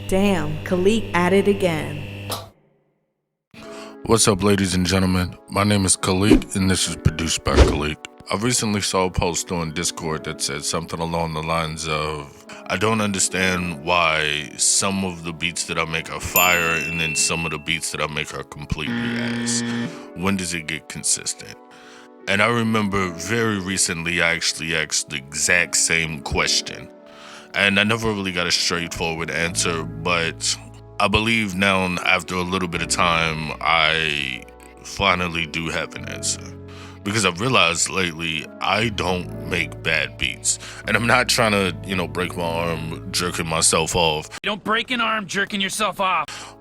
Damn, Khvliq at it again. What's up, ladies and gentlemen? My name is Khvliq, and this is produced by Khvliq. I recently saw a post on Discord that said something along the lines of, I don't understand why some of the beats that I make are fire and then some of the beats that I make are completely ass. When does it get consistent? And I remember very recently I actually asked the exact same question. And I never really got a straightforward answer, but I believe now, after a little bit of time, I finally do have an answer. Because I've realized lately, I don't make bad beats. And I'm not trying to, break my arm jerking myself off. You don't break an arm jerking yourself off.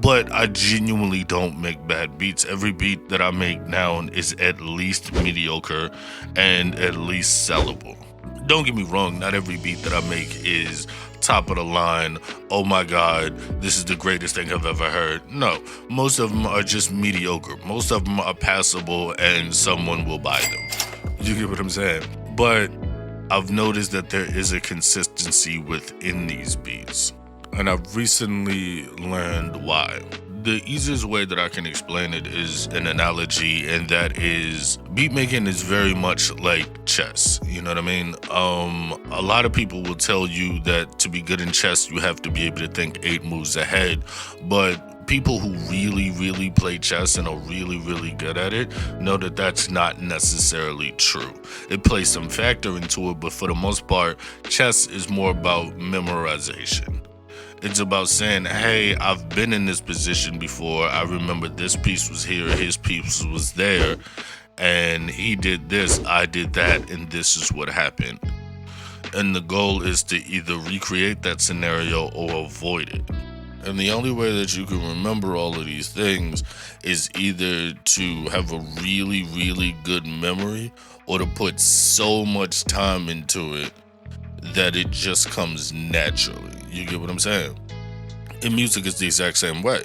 But I genuinely don't make bad beats. Every beat that I make now is at least mediocre and at least sellable. Don't get me wrong, not every beat that I make is top of the line, oh my god, this is the greatest thing I've ever heard. No, most of them are just mediocre. Most of them are passable and someone will buy them. You get what I'm saying? But I've noticed that there is a consistency within these beats. And I've recently learned why. The easiest way that I can explain it is an analogy, and that is beat making is very much like chess. You know what I mean? A lot of people will tell you that to be good in chess, you have to be able to think 8 moves ahead. But people who really, really play chess and are really, really good at it know that that's not necessarily true. It plays some factor into it, but for the most part, chess is more about memorization. It's about saying, hey, I've been in this position before. I remember this piece was here, his piece was there, and he did this, I did that, and this is what happened. And the goal is to either recreate that scenario or avoid it. And the only way that you can remember all of these things is either to have a really, really good memory or to put so much time into it that it just comes naturally. You get what I'm saying? In music, it's the exact same way.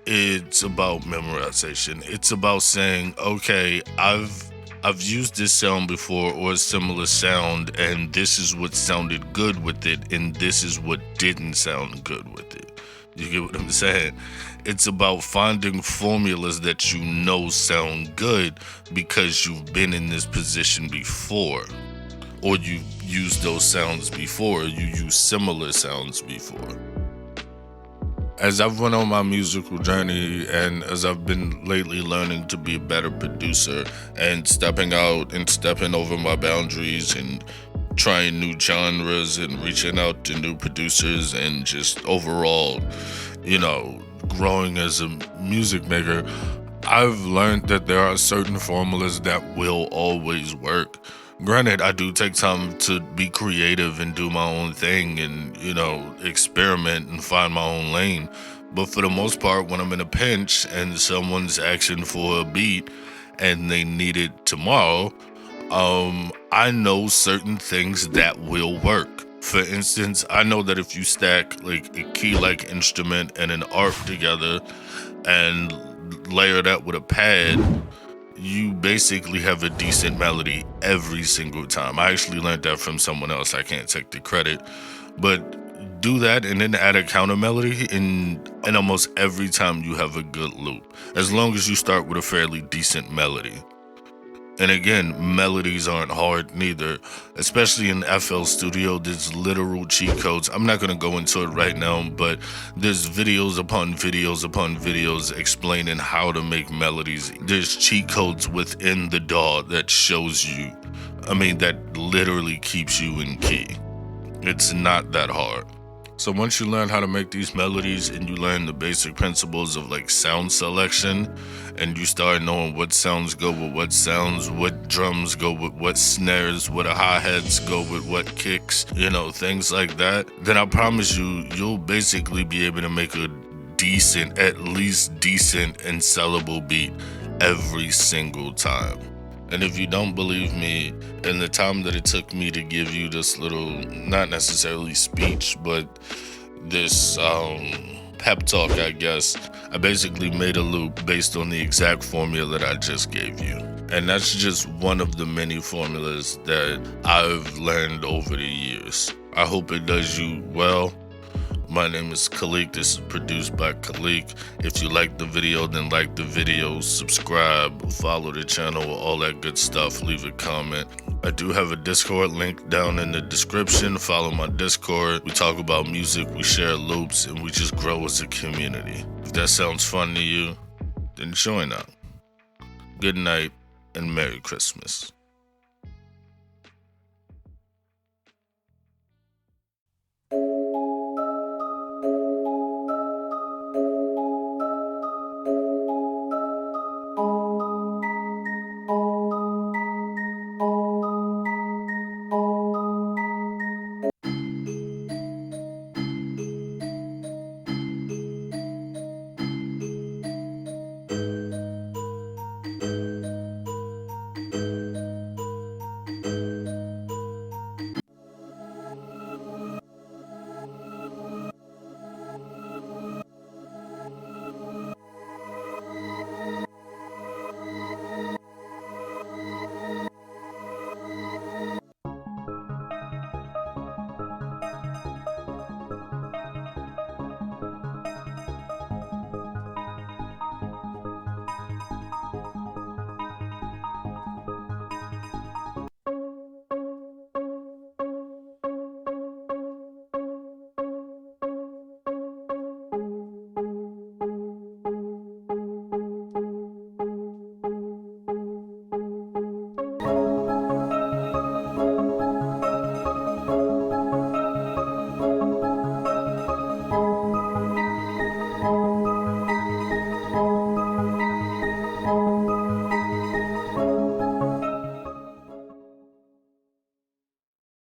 It's about memorization. It's about saying, okay, I've used this sound before or a similar sound, and this is what sounded good with it, and this is what didn't sound good with it. You get what I'm saying? It's about finding formulas that you know sound good because you've been in this position before, or you've used those sounds before, you use similar sounds before. As I've went on my musical journey and as I've been lately learning to be a better producer and stepping out and stepping over my boundaries and trying new genres and reaching out to new producers and just overall, growing as a music maker, I've learned that there are certain formulas that will always work. Granted, I do take time to be creative and do my own thing and, experiment and find my own lane. But for the most part, when I'm in a pinch and someone's asking for a beat and they need it tomorrow, I know certain things that will work. For instance, I know that if you stack like a key-like instrument and an arp together and layer that with a pad, you basically have a decent melody every single time. I actually learned that from someone else. I can't take the credit. But do that and then add a counter melody and almost every time you have a good loop. As long as you start with a fairly decent melody. And again, melodies aren't hard neither, especially in FL Studio. There's literal cheat codes. I'm not going to go into it right now, but there's videos upon videos upon videos explaining how to make melodies. There's cheat codes within the DAW that shows you, that literally keeps you in key. It's not that hard. So once you learn how to make these melodies and you learn the basic principles of like sound selection and you start knowing what sounds go with what sounds, what drums go with what snares, what hi-hats go with what kicks, things like that, then I promise you, you'll basically be able to make a decent, at least decent and sellable beat every single time. And if you don't believe me, in the time that it took me to give you this little, not necessarily speech, but this pep talk, I guess, I basically made a loop based on the exact formula that I just gave you. And that's just one of the many formulas that I've learned over the years. I hope it does you well. My name is Khvliq. This is produced by Khvliq. If you like the video, then like the video, subscribe, follow the channel, all that good stuff. Leave a comment. I do have a Discord link down in the description. Follow my Discord. We talk about music, we share loops, and we just grow as a community. If that sounds fun to you, then join up. Good night and Merry Christmas.